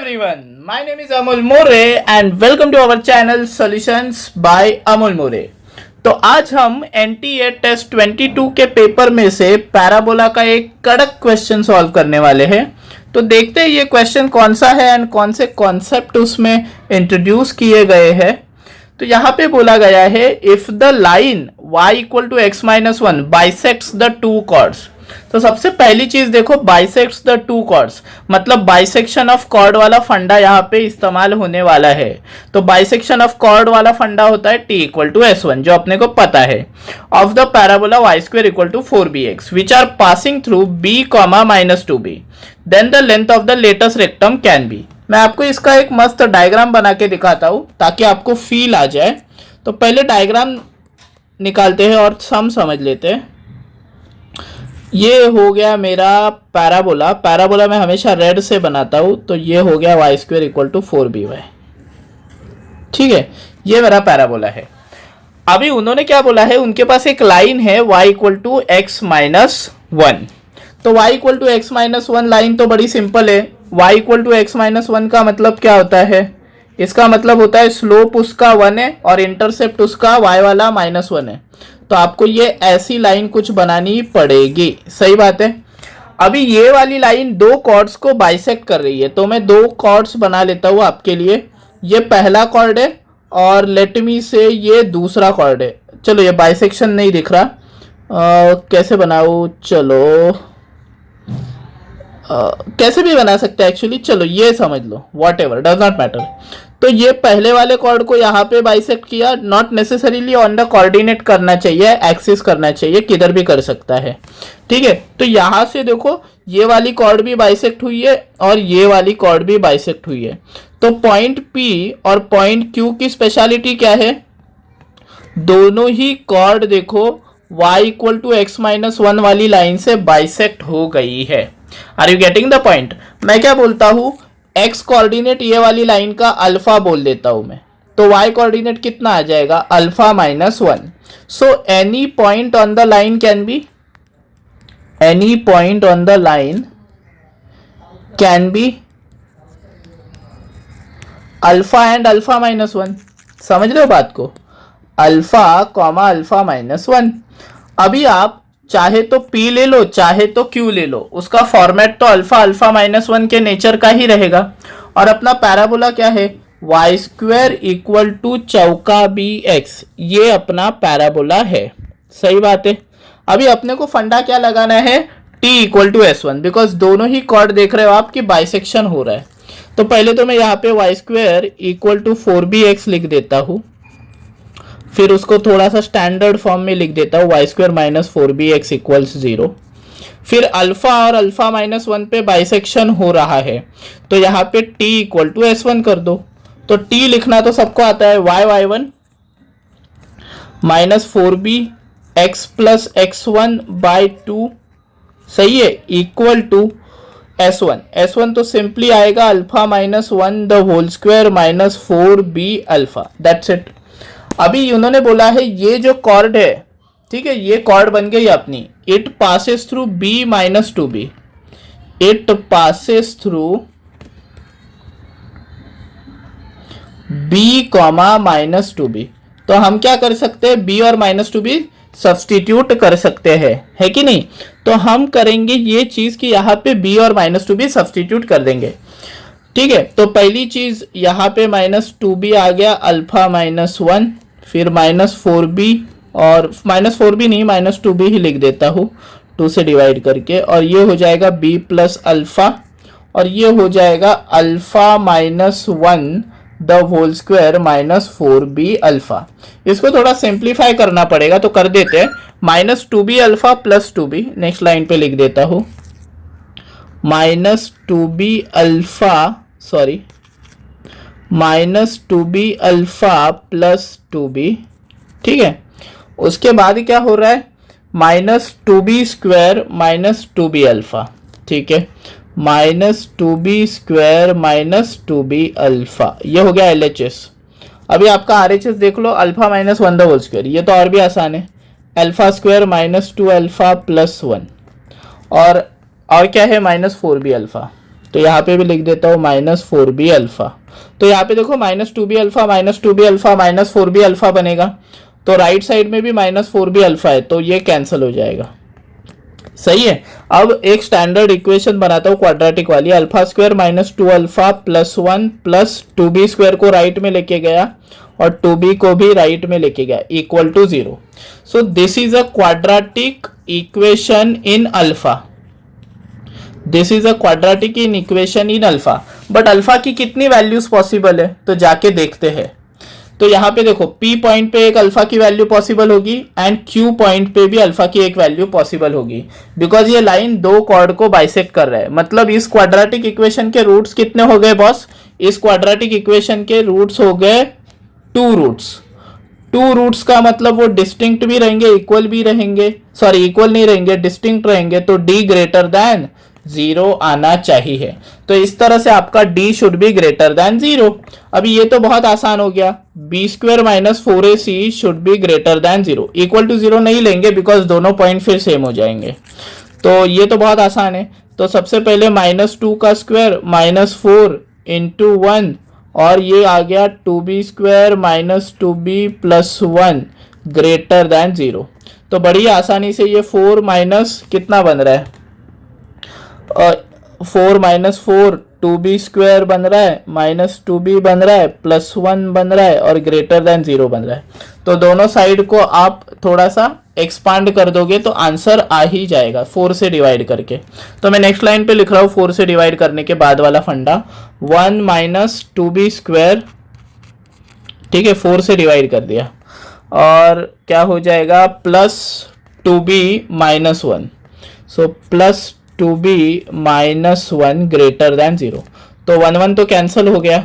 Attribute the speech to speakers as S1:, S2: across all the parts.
S1: everyone, my name is Amol More and welcome to our channel Solutions by Amol More। तो आज हम NTA test 22 के paper में से पैराबोला का एक कड़क क्वेश्चन सॉल्व करने वाले हैं। तो देखते हैं ये क्वेश्चन कौन सा है एंड कौन से कॉन्सेप्ट उसमें इंट्रोड्यूस किए गए हैं। तो यहाँ पे बोला गया है if the line y equal to x minus 1 bisects the two chords. तो सबसे पहली चीज देखो, बाइसेक्ट्स द टू कॉर्ड्स मतलब बाइसेक्शन ऑफ कॉर्ड वाला फंडा यहाँ पे इस्तेमाल होने वाला है। तो बाइसेक्शन ऑफ कॉर्ड वाला फंडा होता है t इक्वल टू s1 जो अपने को पता है, of the parabola y square equal to 4bx which are passing through b comma minus 2b, then the length of the latus rectum can be. मैं आपको इसका एक मस्त डायग्राम बना के दिखाता हूँ ताकि आपको फील आ जाए। तो पहले डायग्राम निकालते हैं और सम समझ लेते हैं। ये हो गया मेरा पैराबोला। पैराबोला मैं हमेशा रेड से बनाता हूँ। तो ये हो गया y square equal to 4by। ठीक है, ये मेरा पैराबोला है। अभी उन्होंने क्या बोला है, उनके पास एक लाइन है y equal to x minus 1। तो y equal to x minus 1 line तो बड़ी सिंपल है। y equal to x minus 1 का मतलब क्या होता है, इसका मतलब होता है स्लोप उसका 1 है और इंटरसेप्ट उसका y वाला माइनस 1 है। तो आपको ये ऐसी लाइन कुछ बनानी पड़ेगी, सही बात है। अभी ये वाली लाइन दो कॉर्ड्स को बाइसेक्ट कर रही है, तो मैं दो कॉर्ड्स बना लेता हूँ आपके लिए। ये पहला कॉर्ड है और लेट मी से ये दूसरा कॉर्ड है। चलो ये बाइसेक्शन नहीं दिख रहा, कैसे बनाऊँ, चलो कैसे भी बना सकते हैं एक्चुअली। चलो ये समझ लो, whatever does not matter. तो ये पहले वाले कॉर्ड को यहाँ पे बाइसेक्ट किया, not necessarily on the coordinate करना चाहिए, एक्सिस करना चाहिए, किधर भी कर सकता है। ठीक है, तो यहाँ से देखो ये वाली कॉर्ड भी बाइसेक्ट हुई है और ये वाली कॉर्ड भी बाइसेक्ट हुई है। तो पॉइंट P और पॉइंट Q की स्पेशलिटी क्या है, दोनों ही कॉर्ड देखो y equal to x minus 1 वाली लाइन से बाइसेक्ट हो गई है। Are you getting the point. मैं क्या बोलता हूं, x कोऑर्डिनेट ये वाली लाइन का अल्फा बोल देता हूं मैं, तो y कोऑर्डिनेट कितना आ जाएगा, alpha minus 1। So any point on the line can be, any point on the line can be alpha and alpha minus 1। समझ रहे हो बात को, अल्फा कॉमा अल्फा माइनस 1। अभी आप चाहे तो P ले लो चाहे तो Q ले लो, उसका फॉर्मेट तो अल्फा अल्फा माइनस 1 के नेचर का ही रहेगा। और अपना पैराबोला क्या है, y स्क्वायर इक्वल टू चौका bx, ये अपना पैराबोला है, सही बात है। अभी अपने को फंडा क्या लगाना है, t equal to s1, because दोनों ही कॉर्ड देख रहे हो आपकी बाइसेक्शन हो रहा है। तो पहले तो मैं यहाँ पे y square equal to 4bx लिख देता हूँ, फिर उसको थोड़ा सा स्टैंडर्ड फॉर्म में लिख देता हूँ, y square minus 4bx equals 0। फिर अल्फा और अल्फा माइनस 1 पे बाइसेक्शन हो रहा है, तो यहाँ पे t इक्वल टू s1 कर दो। तो t लिखना तो सबको आता है, y1 minus 4b x plus x1 by 2, सही है, इक्वल टू s1। s1 तो सिंपली आएगा alpha minus 1 the whole square minus 4b alpha, that's it. अभी उन्होंने बोला है ये जो कॉर्ड है, ठीक है, ये कॉर्ड बन गई अपनी, it passes through b minus 2b, it passes through b comma minus 2b। तो हम क्या कर सकते हैं, b और माइनस 2b सब्सटीट्यूट कर सकते हैं, है कि नहीं। तो हम करेंगे ये चीज कि यहाँ पे b और माइनस 2b सब्सटीट्यूट कर देंगे। ठीक है, तो पहली चीज यहाँ पे माइनस 2b आ गया, अल्फा माइनस 1, फिर माइनस 4b, और माइनस 4b नहीं माइनस 2b ही लिख देता हूँ 2 से डिवाइड करके, और ये हो जाएगा b प्लस अल्फा, और ये हो जाएगा alpha minus 1 the whole square minus 4b alpha. इसको थोड़ा सिंप्लीफाई करना पड़ेगा, तो कर देते हैं, minus 2b alpha plus 2b, next line पे लिख देता हूँ minus 2b alpha, sorry minus 2b alpha plus 2b। ठीक है, उसके बाद क्या हो रहा है, minus 2b square minus 2b alpha, ठीक है, minus 2b square minus 2b alpha, ये हो गया LHS। अभी आपका RHS देख लो, alpha minus 1 the whole square, ये तो और भी आसान है, alpha square minus 2 alpha plus 1, और क्या है माइनस 4b अल्फा। तो यहाँ पे भी लिख देता हूँ -4b अल्फा। तो यहाँ पे देखो -2b alpha -2b alpha -4b alpha बनेगा, तो राइट साइड में भी -4b अल्फा है, तो ये कैंसिल हो जाएगा। सही है। अब एक स्टैंडर्ड इक्वेशन बनाता हूँ क्वाड्रेटिक वाली, alpha square -2 alpha +1 plus 2b square को राइट में लेके गया और 2b को भी राइट में लेके गया equal to 0। So this is a quadratic equation in alpha. This is a quadratic in equation in alpha. But alpha की कितनी वैल्यूज पॉसिबल है, तो जाके देखते हैं। तो यहाँ पे देखो P पॉइंट पे एक अल्फा की वैल्यू पॉसिबल होगी एंड Q पॉइंट पे भी अल्फा की एक वैल्यू पॉसिबल होगी, बिकॉज ये लाइन दो कॉर्ड को बाइसेक्ट कर रहा है। मतलब इस क्वाड्रेटिक इक्वेशन के रूट्स कितने हो गए बॉस? इस क्वाड्रेटिक इक्वेशन के रूट्स हो गए 2 रूट्स। 2 रूट्स का मतलब वो डिस्टिंक्ट भी रहेंगे, इक्वल भी रहेंगे, सॉरी इक्वल नहीं रहेंगे, डिस्टिंक्ट रहेंगे, तो D ग्रेटर देन 0 आना चाहिए। तो इस तरह से आपका D should be greater than 0। अभी ये तो बहुत आसान हो गया, b² - 4ac should be greater than 0। Equal to 0 नहीं लेंगे बिकॉज दोनों पॉइंट फिर सेम हो जाएंगे, तो ये तो बहुत आसान है। तो सबसे पहले -2 का स्क्वायर -4 इंटू 1 और ये आ गया 2b² - 2b + 1 ग्रेटर देन 0। तो बड़ी आसानी से ये 4 माइनस कितना बन रहा है, 4 - 4 2b² बन रहा है, -2b बन रहा है, +1 बन रहा है और ग्रेटर देन 0 बन रहा है। तो दोनों साइड को आप थोड़ा सा एक्सपांड कर दोगे तो आंसर आ ही जाएगा 4 से डिवाइड करके। तो मैं नेक्स्ट लाइन पे लिख रहा हूँ 4 से डिवाइड करने के बाद वाला फंडा, 1 - 2b², ठीक है, 4 से डिवाइड कर दिया और क्या हो जाएगा +2b - 1, सो +2b - 1 ग्रेटर देन 0। तो 1 1 तो कैंसिल हो गया,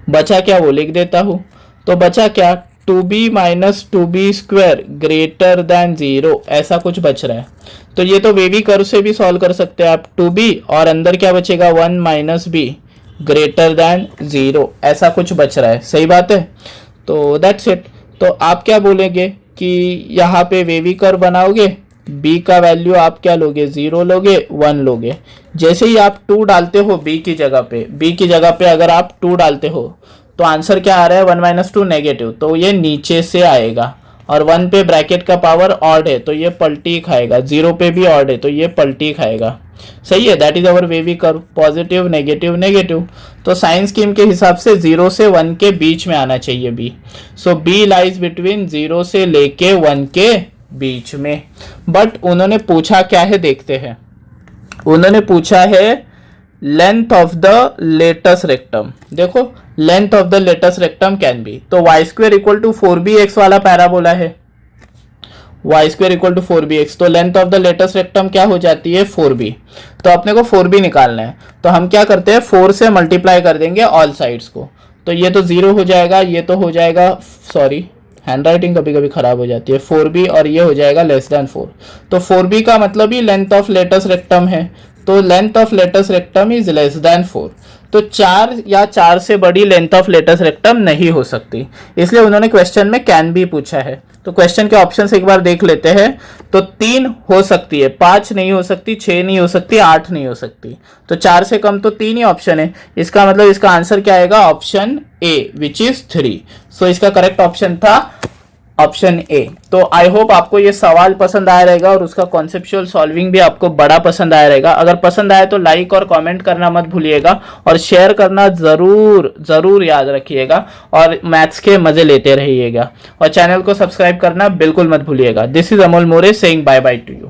S1: बचा क्या वो लिख देता हूं। तो बचा क्या 2b - 2b² ग्रेटर देन 0, ऐसा कुछ बच रहा है। तो ये तो वेवी कर्व से भी सॉल्व कर सकते हैं आप, 2b और अंदर क्या बचेगा 1 - b ग्रेटर देन 0, ऐसा कुछ बच रहा है। सही बात है, तो दैट्स इट। तो आप क्या बोलेंगे कि यहाँ पे वेवी कर्व बनाओगे, b का वैल्यू आप क्या लोगे 0 लोगे 1 लोगे। जैसे ही आप 2 डालते हो b की जगह पे अगर आप 2 डालते हो तो आंसर क्या आ रहा है 1 - 2 नेगेटिव, तो ये नीचे से आएगा। और 1 पे ब्रैकेट का पावर ऑड है तो ये पलटी खाएगा, 0 पे भी ऑड है तो ये पलटी खाएगा। सही है, that is our wavy curve, positive negative negative. तो साइन स्कीम के हिसाब से 0 से 1 के बीच में आना चाहिए b। सो b लाइज बिटवीन 0 से लेके 1 के बीच में। बट उन्होंने पूछा क्या है देखते हैं। उन्होंने पूछा है length of the latus rectum. देखो length of the latus rectum can be, तो y² = 4bx वाला पैराबोला है, y² = 4bx, तो length of the latus rectum क्या हो जाती है 4b। तो अपने को 4b निकालना है, तो हम क्या करते हैं 4 से मल्टीप्लाई कर देंगे ऑल साइड्स को। तो ये तो 0 हो जाएगा, ये तो हो जाएगा, सॉरी हैंड राइटिंग कभी कभी खराब हो जाती है, 4b और ये हो जाएगा <4। तो 4b का मतलब ही लेंथ ऑफ लेटस रेक्टम है, तो length of latus rectum is <4। तो 4 या 4 से बड़ी लेंथ ऑफ लेटस रेक्टम नहीं हो सकती, इसलिए उन्होंने क्वेश्चन में कैन बी पूछा है। तो क्वेश्चन के ऑप्शंस एक बार देख लेते हैं। तो 3 हो सकती है, 5 नहीं हो सकती, 6 नहीं हो सकती, 8 नहीं हो सकती। तो 4 से कम तो 3 ही ऑप्शन है, इसका मतलब इसका आंसर क्या आएगा ऑप्शन ए विच इज 3। सो इसका करेक्ट ऑप्शन था ऑप्शन ए। तो आई होप आपको ये सवाल पसंद आया रहेगा और उसका कॉन्सेप्चुअल सॉल्विंग भी आपको बड़ा पसंद आया रहेगा। अगर पसंद आए तो लाइक और कमेंट करना मत भूलिएगा और शेयर करना जरूर याद रखिएगा और मैथ्स के मजे लेते रहिएगा और चैनल को सब्सक्राइब करना बिल्कुल मत भूलिएगा। This is Amol More saying bye bye to you.